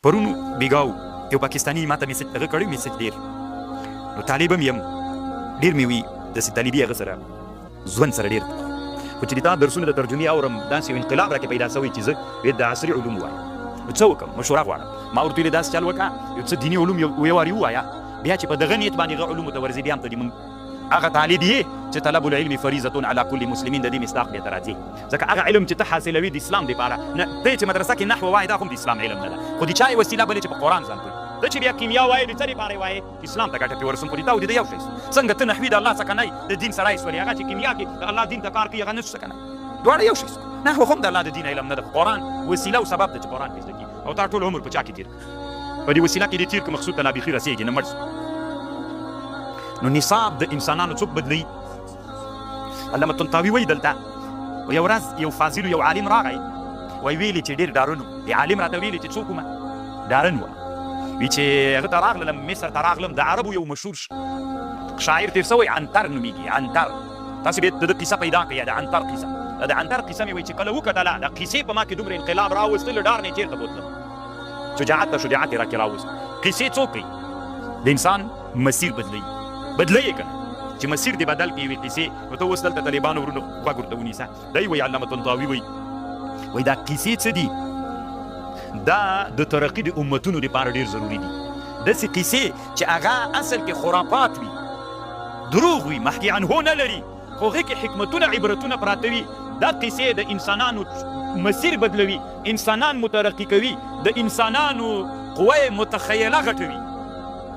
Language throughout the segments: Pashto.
پرون بیګاو یو پاکستاني ماته میسج هغه کړی میسج ډېر نو طالب هم یم ډېر مې وي داسې طالبي هغه سره ژوند سره ډېر خو چې دا درسونه د ترجمې اورم داسې یو انقلاب راکې پیدا شوی چې زه باید د عصري علوم ووایم نو څه وکړم مشوره غواړم ما ورته ویلې داسې چل وکړه یو څه دیني علوم یو وارې ووایه بیا چې په دغه نیت باندې هغه علومو ته ورځې بیا هم ته دې مونږ هغه طالب یې چې طلب العلم فریضة علی کل مسلمین د دې مصداق بیا ته راځي ځکه هغه علم چې ته حاصلوي د اسلام دپاره نه ته چې مدرسه کې نحو وایې دا خو د اسلام علم نه ده خو د چا یې وسیله بلې چې په قرآن ځان کوي ته چې بیا کیمیا وایې د څه دپاره یې وایې اسلام ته ګټه پرې ورسوم خو د تا او د ده یو شی څنګه ته نحوي د الله څخه نه د دین سړی سولې هغه چې کیمیا کې د الله دین ته کار کوي هغه نه شو که نه دواړه یو شی نحو هم د الله د دین علم نه ده قرآن وسیله او سبب ده چې قرآن پې زده کړي او تا ټول عمر په چا کې تېر په دې وسیله کې دې تېر که مقصود ته لا بیخي رسېږي نه مړ نو نصاب د انسانانو څوک بدلوي علامه طنطاوي وایي دلته یو ورځ یو فاضل یو عالم راغی وایي ویلي چې ډېر ډارن و د عالم راته ویلي چې څوک ومه ډارن وه وی چې هغه ته راغلم مصر ته راغلم د عربو یو مشهور شاعر تېر سوی عنتر نومیږي عنتر تاسې بیا د ده قیصه پیدا کړئ د عنتر قیصه د عنتر قیصه مې وایي چې کله وکتله د قیصې په ما کې دومره انقلاب راوست له ډار نه یې چېرته بوتلم شجاعت ته شجاعت یې راکې راوست قیصې څوک کوي د انسان مسیر بدلوي بدلوي که نه چې مسیر دې بدل کړي یوې قیسې نو ته اوس دلته طالبانو ورونو غوږ ورته ونیسه دی وایي علامه طنطاوي وایي دا قیسې څه دي دا د ترقي د امتونو دپاره ډېر ضروري دي داسې قیسې چې هغه اصل کې خرافات وي دروغ وي محکي عنهو نه لري خو هغې کې حکمتونه عبرتونه پراته وي دا قیسې د انسانانو مسیر بدلوي انسانان مترقي کوي د انسانانو قوه متخیله غټوي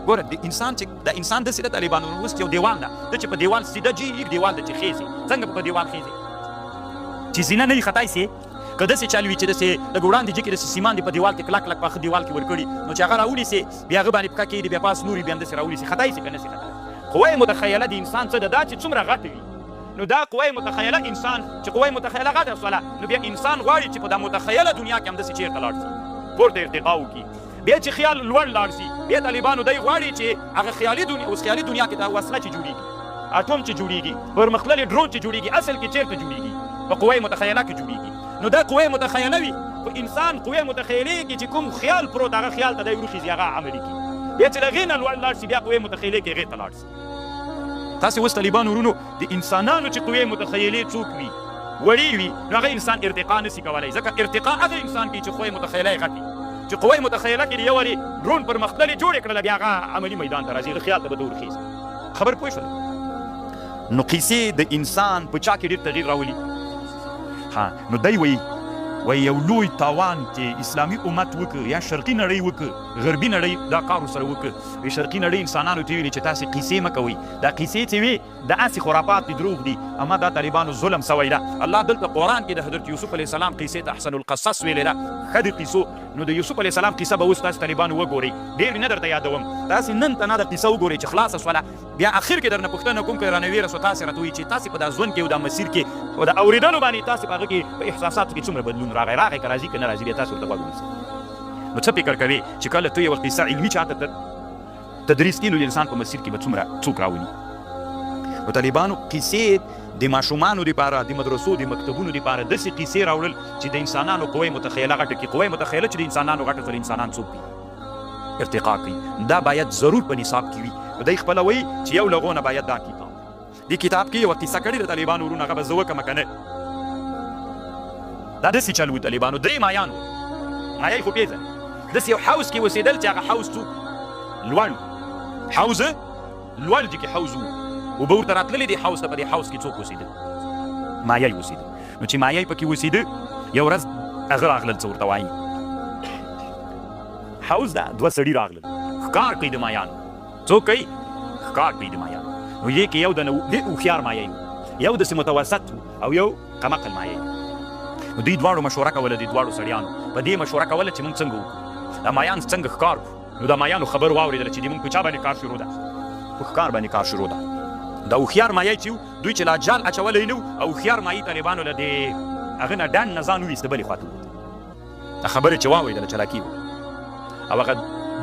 ګوره د انسان چې د انسان داسې د طالبانو اوس یو دیوال ده ته چې په دیوال سیده جیږ دیوال ده چې خیزي څنګه په دیوال خیزي چې زینه نه وي خطای سي که داسې چل وي چې داسې لږ وړاندې جې کې داسې سیمان دې په دیوال کې کلک کلک پاخه دیوال کې ورکړي نو چې هغه راولي سي بیا هغه باندې پکه کېږدي بیا پاس نوري بیا همداسې راولي سي خطای سي که نه سي خطای قوه متخیله د انسان څه ده دا چې څومره غټه وي نو دا قوه متخیله انسان چې قوه متخیله غټه شوله نو بیا انسان غواړي چې په دا متخیله دنیا کې همداسې چېرته لاړ شي پورته ارتقا وکړي بیا چې خیال لوړ لاړ شي بیا طالبانو دی غواړي چې هغه خیالي دنیا اوس خیالي دنیا کې دا وسله چې جوړېږي اټوم چې جوړېږي پرمختللي ډرون چې جوړېږي اصل کې چېرته جوړېږي په قوه متخیله کې جوړېږي نو دا قوه متخیله وي خو انسان قوه متخیلې کې چې کوم خیال پروت هغه خیال ته دی وروخیږي هغه عملي کړي بیا چې له هغې نه لوړ لاړ شي بیا قوه متخیلې کې هغې ته لاړ شي تاسې اوس طالبانو ورونو د انسانانو چې قوې متخیلې څوک وي وړې وي نو هغه انسان ارتقا نسي کولی ځکه ارتقا هغه انسان کوي چې قوې متخیله یې غټ چې قوه متخیله کې د یو وارې ډرون پرمختللې جوړې کړله بیا هغه عملي میدان ته راځي هغه خیال ته به ده ورخیږي خبر پوه شول نو قیسې د انسان په چا کې ډېر تغیر راولي نو دی وایي یو لوی تاوان چې اسلامي امت وکړ یا شرقي نړۍ وکړ غربي نړۍ دا کار ورسره وکړ شرقي نړۍ انسانانو ته ویلي چې تاسې قیسې مه کوئ دا قیسې چې وي د هسې خرافات دي دروغ دي اما دا طالبانو ظلم سوی ده الله دلته قرآن کې د حضرت یوسف علیه السلام قیسې ته احسن القصص ویلې ده ښه د قیسو نو د یوسف علیه السلام قیسه به اوس تاسې طالبانو وګورئ ډېر نه درته یادوم تاسې نن ته نه د قیسه وګورئ چې خلاصه شوله بیا اخر کې درنه پوښتنه کوم که رانه ویره سو تاسې راته وایي چې تاسې په دا ژوند کې او دا مسیر کې او د اورېدلو باندې تاسې په هغه کې په احساساتو کې څومره بدلون راغی که راځي که نه راځي بیا تاسو ورته غوږ ونیسئ نو څه فکر کوې چې کله ته یوه قیسه علمي چاته تدریس کړي نو د انسان په مسیر کې به څومره څوک راولي نو طالبانو قیسې د ماشومانو دپاره د مدرسو د مکتبونو دپاره داسې قیسې راوړل چې د انسانانو قوه متخیله غټه کړي قوه متخیله چې د انسانانو غټه کړي انسانان څوک دي ارتقا کوي دا باید ضرور په نصاب کې وي نو دی خپله وایي چې یو له هغو نه باید دا کتاب دې کتاب کې یوه قیسه کړې د طالبانو ورونه هغه به زه وکړم که نه دا داسې چل و طالبانو درې مایان و مایه خو پېژنې داسې یو حوض کې اوسېدل چې هغه حوض څوک لوړ حوض لوړ دي کې حوض و اوبه ورته راتللې دي حوض ته په دې حوض کې څوک اوسېده مایه یې اوسېده نو چې مایه یې پکې اوسېده یو ورځ هغه راغلل څه ورته وایي حوض ده دوه سړي راغلل ښکار کوي د مایانو څوک کوي ښکار کوي د مایانو نو دې کې یو د هوښیار مایه یو داسې متوسط او یو کمقل مایه نو دوی دواړو مشوره کوله د دواړو سړیانو په دې مشوره کوله چې موږ څنګه وکړو دا مایان څنګه ښکار کړو نو د مایانو خبر واورېدله چې موږ په چا باندې کار شروع ده په ښکار باندې کار شروع ده دا هوښیار مایه چې دوی چې لا جال اچولی نه و او هوښیار مایي طالبانو له دې هغه نه ډنډ نه ځان وویسته بلې خوا ته ووت دا خبرې چې واورېدله چلاکي وه او هغه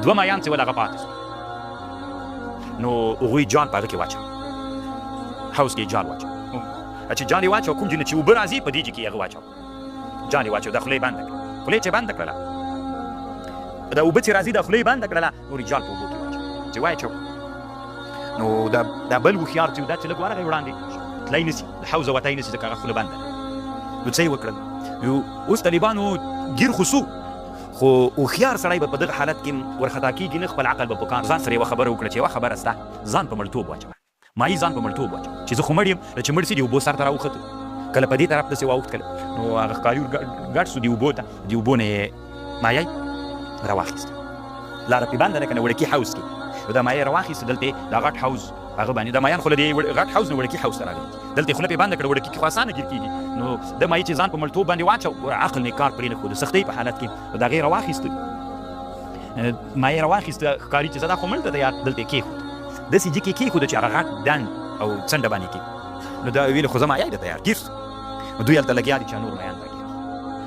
دوه مایان چې ول هغه پاتې شول نو هغوی جال په هغه کې واچوه حوض کې جال واچوه چې جال یې واچوه کوم ځای نه چې اوبه راځي په دې کې هغه واچوه جال یې واچوه دا خوله یې بنده کړه خوله چې بنده کړله دا اوبه چې راځي دا خوله یې بنده کړله نو رجال په اوبو کې واچوه چې واچوه نو دا بل هوښیار چې دا چې لږ ورغی وړاندې تللی نسي له حوضه وتی نسي ځکه هغه خوله بنده نو څه یې وکړل اوس طالبانو ګیر خو سو خو هوښیار سړی به په دغه حالت کې ورخطا کېږي نه خپل عقل به په کار ځان سره یوه خبره وکړه چې یوه خبره سته ځان په مړتوب واچوه مایي ځان په مړتوب واچوه چې زه خو مړ یم چې مړ سي د اوبو سر ته راوختو کله په دې طرف داسې واوښت کله نو هغه ښکاري ګډ سو د اوبو ته د اوبو نه یې مایه راواخیسته لاره پې بنده ده که نه وړکي حوض کې نو دا مایه راواخیسته دلته دا غټ حوض هغه باندې دا مایان خو له دې غټ حوض نه وړکي حوض ته راغلی دلته یې خوله پې بنده کړه وړکي کې خو اسانه ګیر کېږي نو ده مایي چې ځان په مړتوب باندې واچو عقل نه کار پرې نه ښود سختۍ په حالت کې د هغې راواخیسته مایه راواخیسته ښکاري چې زه دا خو مړ ته ده یار دلته یې کېښود داسې جګ یې کېښوده چې هغه غټ ډنډ او څنډه باندې کې نو دا ویلې خو زه مایه درته یار ګیر نو دوی هلته لګیا دي چې نور مایان راګیر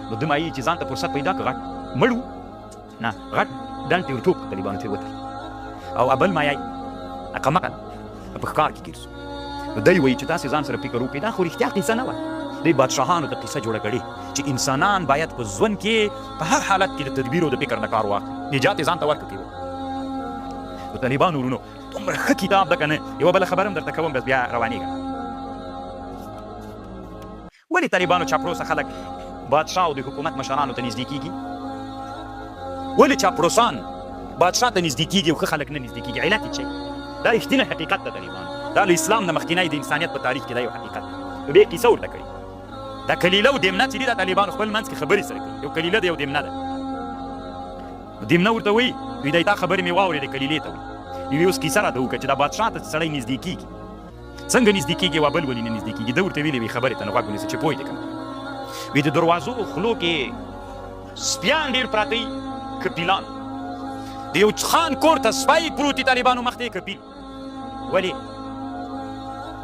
نو ده مایي چې ځان ته فرصت پیدا کړه غټ مړ و نه غټ ډنډ ته ورټوپ کړه طالبانو ته یې وتړ او بل مایه اقمقه په ښکار کې ګیر سو نو دی وایي چې تاسې ځان سره فکر وکړئ دا خو رښتیا قیصه نه وه دوی بادشاهانو ته قیصه جوړه کړې چې انسانان باید په ژوند کې په هر حالت کې د تدبیر او د فکر نه کار واخلي نجات یې ځان ته ورکړي وو د طالبانو ورونو دومره ښه کتاب ده که نه یوه بله خبره هم درته کوم بس بیا روانېږم ولې طالبانو چاپلوسه خلک بادشاه او د حکومت مشرانو ته نږدې کېږي ولې چاپلوسان بادشاه ته نږدې کېږي او ښه خلک نه نږدې کېږي علت یې څه دا رښتینی حقیقت ده طالبانو دا له اسلام نه مخکینی د انسانیت په تاریخ کې دا یو حقیقت ده نو بیا قیصه ورته کړي دا کلیله او دیمنه چې دي دا طالبانو خپل منځ کې خبرې سره کوي یو کلیله ده یو دیمنه ده دیمنه ورته وایي وایي دی دا خبرې مې واورېدې کلیلې ته وایي یوې اوس کیسه راته وکړه چې دا بادشاه ته سړی نږدې کېږي څنګه نږدې کېږي یوه بل ولې نه نږدې کېږي ده ورته ویلې وي خبرې ته نه غوږ ونیسه چې پوه دې کړم وایي د دروازو خولو کې سپیان ډېر پراته وي که پیلان د یو خان کور ته سپی پروت دي طالبانو مخ ته یې که پیل ولې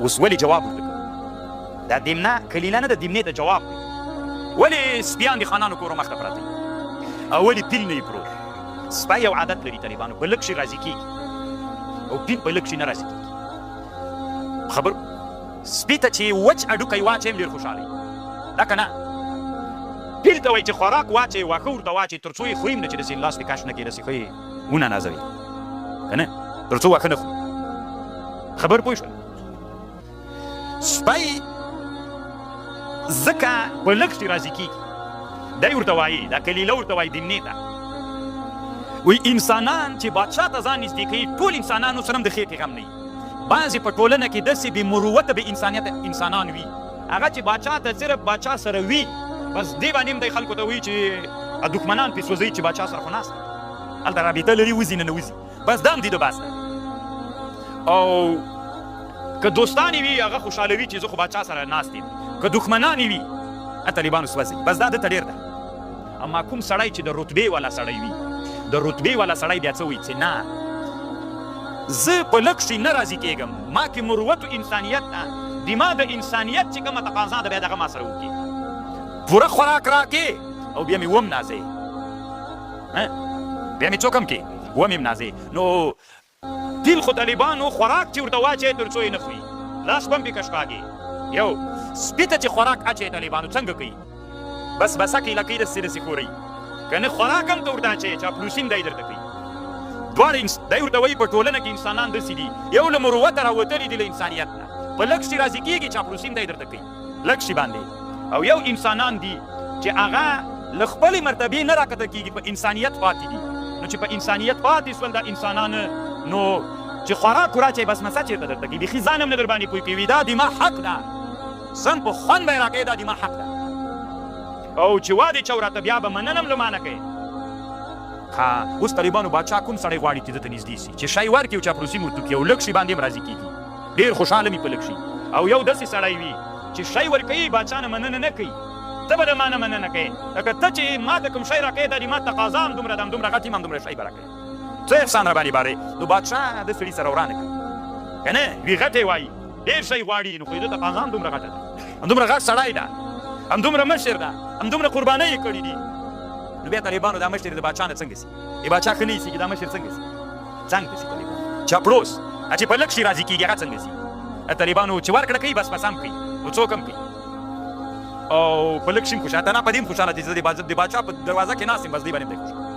اوس ولې جواب ورته کوي دا دیمنه کلیله نه ده دیمنې ته جواب کوي ولې سپیان د خانانو کورو مخ ته پراته وي او ولې پیل نه یې پروت سپی یو عادت لري طالبانو په لږ شي راضي کېږي او پیل په لږ شي نه راضي کېږي خبر سپي ته چې وچ هډوکی واچوي هم ډېر خوشحاله وي دا که نه پیل ته وایي چې خوراک واچوي واښه ورته واچوي تر څو یې خوري هم نه چې داسې لاس دې کش نه کړي داسې ښه یې وننازوي که نه تر څو واښه نه خوري خبر پوه شول سپی ځکه په لږ شي راضي کېږي دی ورته وایي دا کلیله ورته وایي دیمنې ته وی انسانان چې بادشاه ته ځان نږدې کوي ټول انسانانو سره هم د خېټې غم نه وي بعضې په ټولنه کې داسې بې مروته بې انسانیت انسانان وي هغه چې بادشاه ته صرف بادشاه سره وي بس دې باندې هم دی خلکو ته وایي چې دښمنان پرې سوځوي چې بادشاه سره خو ناست هلته رابطه لري وځي نه وځي بس دا هم دي د بحث ده او که دوستان وي هغه خوشحالوي چې زه خو بادشاه سره ناست یم که دښمنان وي طالبانو سوځي بس دا دته ډېر ده اما کوم سړی چې د رتبې والا سړی وي د رتبې والا سړی بیا څه وایي چې نه زه په لږ شي نه راضي کېږم ما کې مروت انسانیت ده د ما د انسانیت چې کومه تقاضا ده بیا دغه ما سره وکړي پوره خوراک راکې او بیا مې وم نازې بیا مې څوک هم کې وم یم نازې نو پیل خو طالبانو خوراک چې ورته واچوي تر څو یې نه خوري لاس به هم پې کشکاږي یو سپي ته چې خوراک اچوي طالبانو څنګه کوي بس بسکې لکۍ داسې داسې خورئ که نه خوراک هم ته ورته اچوي چاپلوسي هم دی درته کوي دواړه دی ورته وایي په ټولنه کې انسانان داسې دي یو له مروته راوتلي دي له انسانیت نه په لږ شي راضي کېږي چاپلوسي هم دی درته کوي لږ شي باندې او یو انسانان دي چې هغه له خپلې مرتبې نه راکته کېږي په انسانیت پاتې دي نو چې په انسانیت پاتې شول دا انسانان نو چې خوراک وراچوي بس مسه چېرته درته کوي بیخي ځان هم نه در باندې پوه کوي دا د ما حق ده سم په خوند به یې راکوي دا د ما حق ده او چې وادې چو راته بیا به مننه هم له ما نه کوي اوس طالبانو بادشاه کوم سړی غواړي چې ده ته نږدې سي چې شی ورکړي او چاپلوسي م ورته کړي او لږ شي باندې هم راضي کېږي ډېر خوشحاله وي په لږ شي او یو داسې سړی وي چې شی ورکوي بادشاه نه مننه نه کوي ته به د ما نه مننه کوې لکه ته چې ما ته کوم شی راکوې دا د ما تقاضا هم دومره ده همدومره غټ یم همدومره شی به راکوې څه احسان را باندې بارې نو بادشاه د سړي سره ورانه کوي که نه وي غټې وایي ډېر شی غواړي نو خو د تقاضا هم دومره غټه ده همدومره غټ سړی ده همدومره مشر ده همدومره قربانۍ یې کړي دي نو بیا طالبانو دا مشر د بادشاه نه څنګه سي د بادشاه ښه نه ایسېږي دا مشر څنګه سي څنګه سي طالبان چاپلوس چې په لږ شي راضي کېږي هغه څنګه سي طالبانو چې ورکړه کوي بس بس هم کوي نو څوک هم کوي او په لږ شي هم خوشحاله ته نه په دې هم خوشحاله چې زه د بادشاه په دروازه کې ناست یم بس دې باندې هم دی خوشحاله